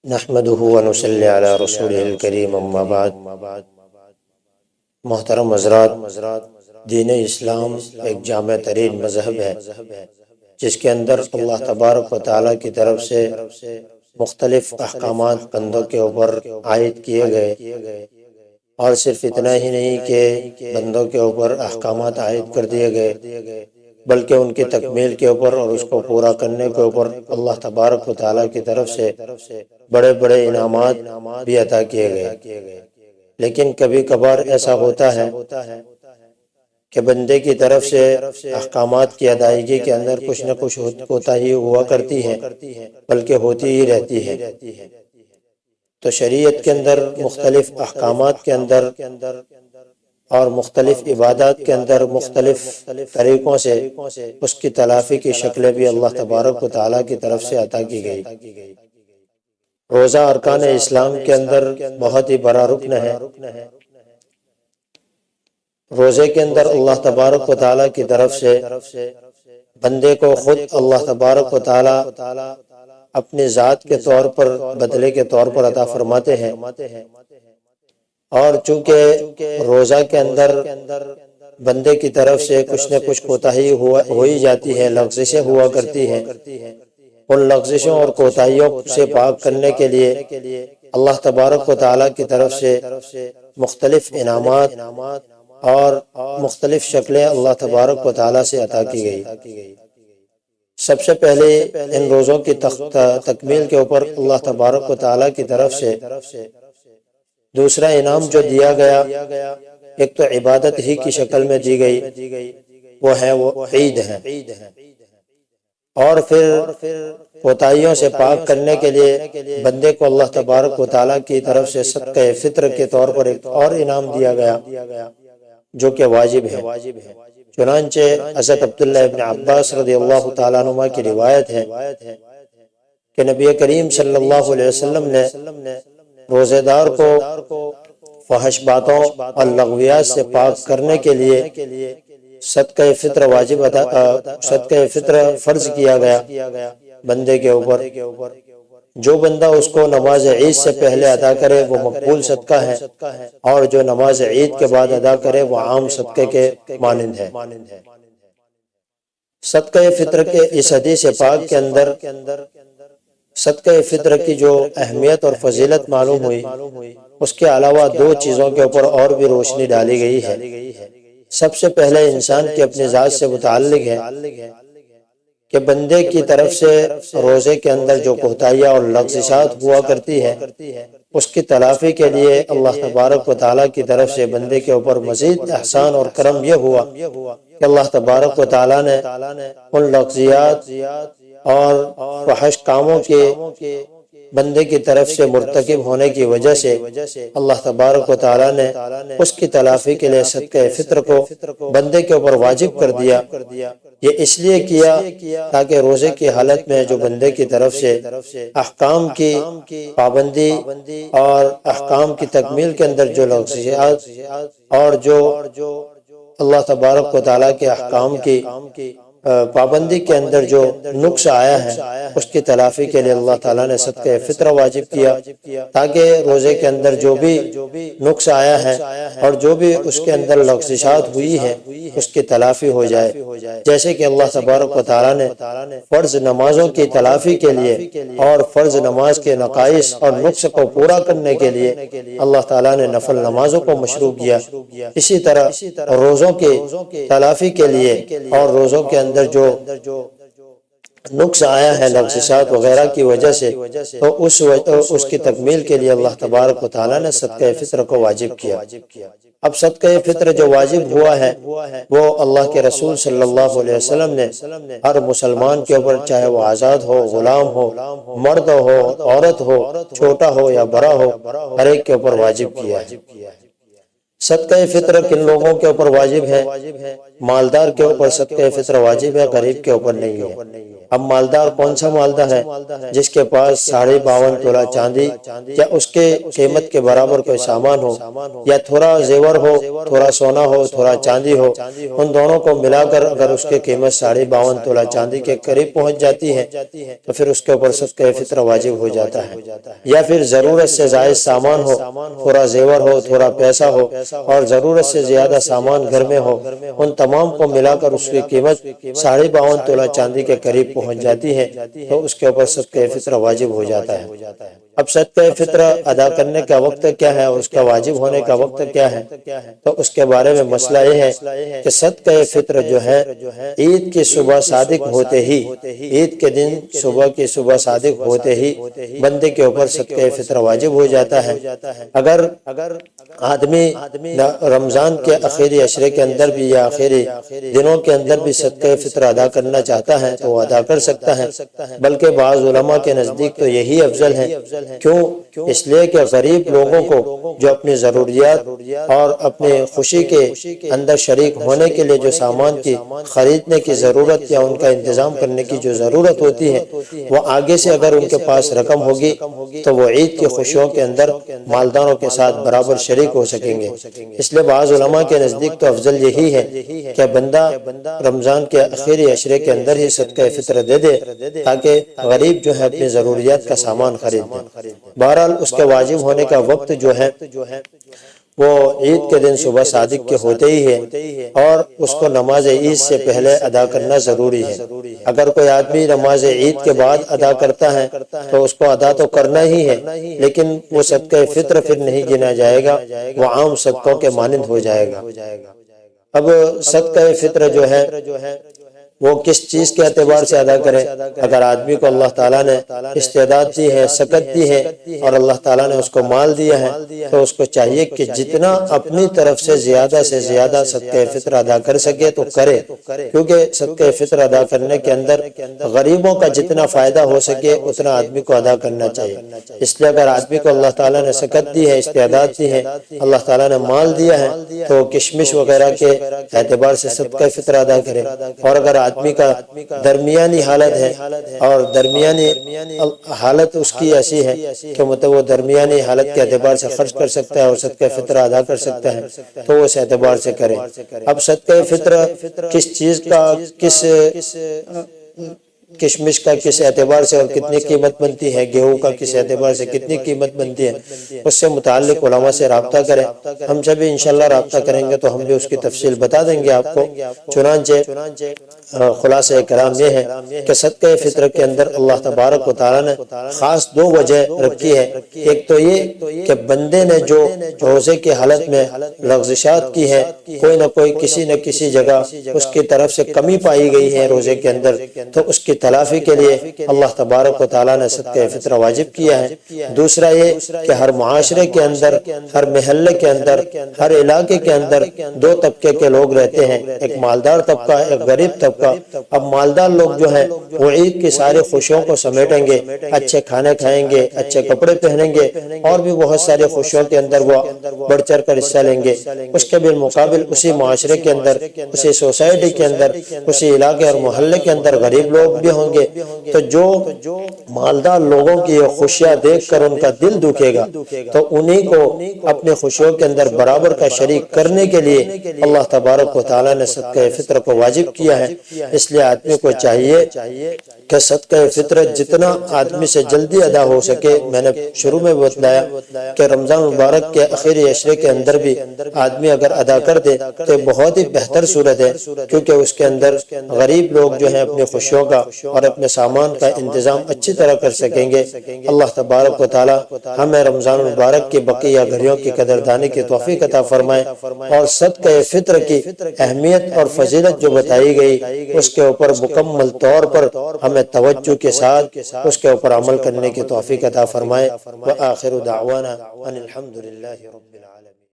نحمده ونصلی علی رسوله الکریم اما بعد۔ محترم حضرات، دین اسلام ایک جامع ترین مذہب ہے جس کے اندر اللہ تبارک و تعالیٰ کی طرف سے مختلف احکامات بندوں کے اوپر عائد کیے گئے، اور صرف اتنا ہی نہیں کہ بندوں کے اوپر احکامات عائد کر دیے گئے بلکہ ان کی تکمیل کے اوپر اور اس کو پورا کرنے کے اوپر اللہ تبارک و تعالیٰ کی طرف سے بڑے بڑے انعامات بھی عطا کیے گئے۔ لیکن کبھی کبھار ایسا ہوتا ہے کہ بندے کی طرف سے احکامات کی ادائیگی کے اندر کچھ نہ کچھ کوتاہی ہوا کرتی ہے، بلکہ ہوتی ہی رہتی ہے۔ تو شریعت کے اندر مختلف احکامات کے اندر اور مختلف عبادات کے اندر مختلف طریقوں سے اس کی تلافی کی شکلیں بھی اللہ تبارک و تعالیٰ کی طرف سے عطا کی گئی۔ روزہ ارکان اسلام کے اندر بہت ہی بڑا رکن ہے۔ روزے کے اندر اللہ تبارک و تعالیٰ کی طرف سے بندے کو خود اللہ تبارک و تعالیٰ اپنی ذات کے طور پر بدلے کے طور پر عطا فرماتے ہیں، اور چونکہ روزہ کے اندر بندے کی طرف سے کچھ نہ کچھ کوتاہی ہو ہی جاتی ہے، لغزشیں ہوا کرتی ہیں، ان لغزشوں اور کوتاہیوں سے پاک کرنے کے لیے اللہ تبارک و تعالیٰ کی طرف سے مختلف انعامات اور مختلف شکلیں اللہ تبارک و تعالیٰ سے عطا کی گئی۔ سب سے پہلے ان روزوں کی تکمیل کے اوپر اللہ تبارک و تعالیٰ کی طرف سے دوسرا انعام جو دیا گیا، ایک تو عبادت ہی کی شکل میں دی گئی، وہ عید ہے، اور پھر کوتاہیوں سے پاک کرنے کے لیے بندے کو اللہ تبارک و تعالیٰ کی طرف سے صدقہ فطر کے طور پر ایک اور انعام دیا گیا جو کہ واجب ہے۔ چنانچہ حضرت عبداللہ ابن عباس رضی اللہ تعالیٰ عنہ کی روایت ہے کہ نبی کریم صلی اللہ علیہ وسلم نے روزے دار کو فحش باتوں اور لغویات سے پاک کرنے کے لیے صدقہ فطر فرض کیا گیا بندے کے اوپر۔ جو بندہ اس کو نماز عید سے پہلے ادا کرے وہ مقبول صدقہ ہے، اور جو نماز عید کے بعد ادا کرے وہ عام صدقے کے مانند ہے۔ صدقہ فطر کے اس حدیث پاک کے اندر صدقہ فطر کی جو اہمیت اور فضیلت معلوم ہوئی، اس کے علاوہ دو چیزوں کے اوپر اور بھی روشنی ڈالی گئی ہے۔ سب سے پہلے انسان کی اپنی ذات سے متعلق ہے کہ بندے کی طرف سے روزے کے اندر جو کوتاہیاں اور لغزشات ہوا کرتی ہے، اس کی تلافی کے لیے اللہ تبارک و تعالیٰ کی طرف سے بندے کے اوپر مزید احسان اور کرم یہ ہوا کہ اللہ تبارک و تعالیٰ نے ان لغزیات اور فحش کاموں کے بندے کی طرف سے مرتکب ہونے کی وجہ سے اللہ تبارک و تعالیٰ نے اس کی تلافی کے لیے صدقہ فطر کو بندے کے اوپر واجب کر دیا۔ یہ اس لیے کیا تاکہ روزے کی حالت میں جو بندے کی طرف سے احکام کی پابندی اور احکام کی تکمیل کے اندر جو لغزشات اور جو اللہ تبارک و تعالیٰ کے احکام کی پابندی کے اندر جو نقص آیا ہے، اس کی تلافی کے لیے اللہ تعالیٰ نے صدقہ فطر واجب کیا، تاکہ روزے کے اندر جو بھی نقص آیا ہے اور جو بھی اس کے اندر لغزشات ہوئی ہے اس کی تلافی ہو جائے۔ جیسے کہ اللہ تبارک و تعالیٰ نے فرض نمازوں کی تلافی کے لیے اور فرض نماز کے نقائص اور نقص کو پورا کرنے کے لیے اللہ تعالیٰ نے نفل نمازوں کو مشروع کیا، اسی طرح روزوں کی تلافی کے لیے اور روزوں کے اندر جو نقص آیا ہے لغزشات وغیرہ کی وجہ سے، تو اس کی تکمیل کے لیے اللہ تبارک و تعالیٰ نے صدقہ فطر کو واجب کیا۔ اب صدقہ فطر جو واجب ہوا ہے وہ اللہ کے رسول صلی اللہ علیہ وسلم نے ہر مسلمان کے اوپر، چاہے وہ آزاد ہو، غلام ہو، مرد ہو، عورت ہو، چھوٹا ہو یا بڑا ہو، ہر ایک کے اوپر واجب کیا ہے۔ صدقہ فطر کن لوگوں کے اوپر واجب ہے؟ مالدار کے اوپر صدقہ فطر واجب ہے، غریب کے اوپر نہیں ہے۔ اب مالدار کون سا مالدار ہے؟ جس کے پاس 52.5 تولہ چاندی یا اس کے قیمت کے برابر کوئی سامان ہو، یا تھوڑا زیور ہو، تھوڑا سونا ہو، تھوڑا چاندی ہو، ان دونوں کو ملا کر اگر اس کے قیمت 52.5 تولہ چاندی کے قریب پہنچ جاتی ہے تو پھر اس کے اوپر صدقہ فطر واجب ہو جاتا ہے۔ یا پھر ضرورت سے زائد سامان ہو، تھوڑا زیور ہو، تھوڑا پیسہ ہو، اور ضرورت سے زیادہ سامان گھر میں ہو، ان تمام کو ملا کر اس کی قیمت 52.5 تولہ چاندی کے قریب پہنچ جاتی ہے تو اس کے اوپر صدقہ فطر واجب ہو جاتا ہے۔ اب صدقہ فطر ادا کرنے کا وقت کیا ہے اور اس کا واجب ہونے کا وقت کیا ہے؟ تو اس کے بارے میں مسئلہ یہ ہے کہ صدقہ فطر جو ہے عید کی صبح صادق ہوتے ہی، عید کے دن صبح کی صبح صادق ہوتے ہی بندے کے اوپر صدقہ فطر واجب ہو جاتا ہے۔ اگر آدمی رمضان کے آخری عشرے کے اندر بھی یا آخری دنوں کے اندر بھی صدقہ فطر ادا کرنا چاہتا ہے تو وہ ادا کر سکتا ہے، بلکہ بعض علماء کے نزدیک تو یہی افضل ہے۔ کیوں؟ اس لیے کہ غریب لوگوں کو جو اپنی ضروریات اور اپنی خوشی کے اندر شریک ہونے کے لیے جو سامان کی خریدنے کی ضرورت یا ان کا انتظام کرنے کی جو ضرورت ہوتی ہے، وہ آگے سے اگر ان کے پاس رقم ہوگی تو وہ عید کی خوشیوں کے اندر مالداروں کے ساتھ برابر شریک ہو سکیں گے۔ اس لیے بعض علماء کے نزدیک تو افضل یہی ہے کہ بندہ رمضان کے آخری عشرے کے اندر ہی صدقہ فطر دے دے تاکہ غریب جو ہے اپنی ضروریات کا سامان خرید دے۔ بہرحال اس کے واجب ہونے کا وقت جو ہے وہ عید کے دن صبح صادق کے ہوتے ہی ہے، اور اس کو نماز عید سے پہلے ادا کرنا ضروری ہے۔ اگر کوئی آدمی نماز عید کے بعد ادا کرتا ہے تو اس کو ادا تو کرنا ہی ہے، لیکن وہ صدقہ فطر پھر نہیں گنا جائے گا، وہ عام صدقوں کے مانند ہو جائے گا۔ اب صدقہ فطر جو ہے وہ کس چیز کے اعتبار سے ادا کرے؟ اگر آدمی کو اللہ تعالیٰ نے استعداد دی ہے، سکت دی ہے، اور اللہ تعالیٰ نے اس کو مال دیا ہے تو اس کو چاہیے کہ جتنا اپنی طرف سے زیادہ صدقہ فطر ادا کر سکے تو کرے، کیونکہ صدقہ فطر ادا کرنے کے اندر غریبوں کا جتنا فائدہ ہو سکے اتنا آدمی کو ادا کرنا چاہیے۔ اس لیے اگر آدمی کو اللہ تعالیٰ نے سکت دی ہے، استعداد دی ہے، اللہ تعالیٰ نے مال دیا ہے تو کشمش وغیرہ کے اعتبار سے صدقہ فطر ادا کرے، اور اگر آدمی کا درمیانی حالت ہے اور درمیانی حالت اس کی ایسی ہے کہ مطلب وہ درمیانی حالت کے اعتبار سے خرچ کر سکتا ہے اور صدقہ فطر ادا کر سکتا ہے تو وہ اس اعتبار سے کرے۔ اب صدقہ فطر کس چیز کا، کس کشمش کا کس اعتبار سے اور کتنی قیمت بنتی ہے، گیہوں کا کس اعتبار سے کتنی قیمت بنتی ہے، اس سے متعلق علماء سے رابطہ کریں۔ ہم جب انشاءاللہ رابطہ کریں گے تو ہم بھی اس کی تفصیل بتا دیں گے آپ کو۔ چنانچہ خلاصہ کلام یہ ہے کہ صدقہ فطر کے اندر اللہ تبارک و تعالیٰ نے خاص دو وجہ رکھی ہے۔ ایک تو یہ کہ بندے نے جو روزے کی حالت میں لغزشات کی ہے، کوئی نہ کوئی کسی نہ کسی جگہ اس کی طرف سے کمی پائی گئی ہے روزے کے اندر، تو اس کی تلافی کے لیے اللہ تبارک و تعالیٰ نے صدقہ فطر واجب کیا ہے۔ دوسرا یہ کہ ہر معاشرے کے اندر، ہر محلے کے اندر، ہر علاقے کے اندر دو طبقے کے لوگ رہتے ہیں، ایک مالدار طبقہ، ایک غریب طبقہ۔ اب مالدار لوگ جو ہیں وہ عید کی ساری خوشیوں کو سمیٹیں گے، اچھے کھانے کھائیں گے، اچھے کپڑے پہنیں گے، اور بھی بہت ساری خوشیوں کے اندر وہ بڑھ چڑھ کر حصہ لیں گے۔ اس کے بالمقابل اسی معاشرے کے اندر، اسی سوسائٹی کے اندر، اسی علاقے اور محلے کے اندر غریب لوگ بھی ہوں گے، تو جو مالدار لوگوں کی یہ خوشیاں دیکھ کر ان کا دل دکھے گا تو انہی کو اپنے خوشیوں کے اندر برابر کا شریک کرنے کے لیے اللہ تبارک و تعالیٰ نے صدقہ فطر کو واجب کیا ہے۔ اس لیے آدمی کو چاہیے کہ صدقہ فطر جتنا آدمی سے جلدی ادا ہو سکے، میں نے شروع میں بتلایا کہ رمضان مبارک کے آخری عشرے کے اندر بھی آدمی اگر ادا کر دے تو بہت ہی بہتر صورت ہے، کیونکہ اس کے اندر غریب لوگ جو ہیں اپنی خوشیوں کا اور اپنے سامان کا انتظام اچھی طرح کر سکیں گے۔ اللہ تبارک و تعالی ہمیں رمضان مبارک کی بقیہ گھڑیوں کی قدردانی کی توفیق عطا فرمائے، اور صدقہ فطر کی اہمیت اور فضیلت جو بتائی گئی اس کے اوپر مکمل طور پر ہمیں توجہ کے ساتھ اس کے اوپر عمل کرنے کی توفیق عطا فرمائے۔ وآخر دعوانا ان الحمد للہ رب العالمین۔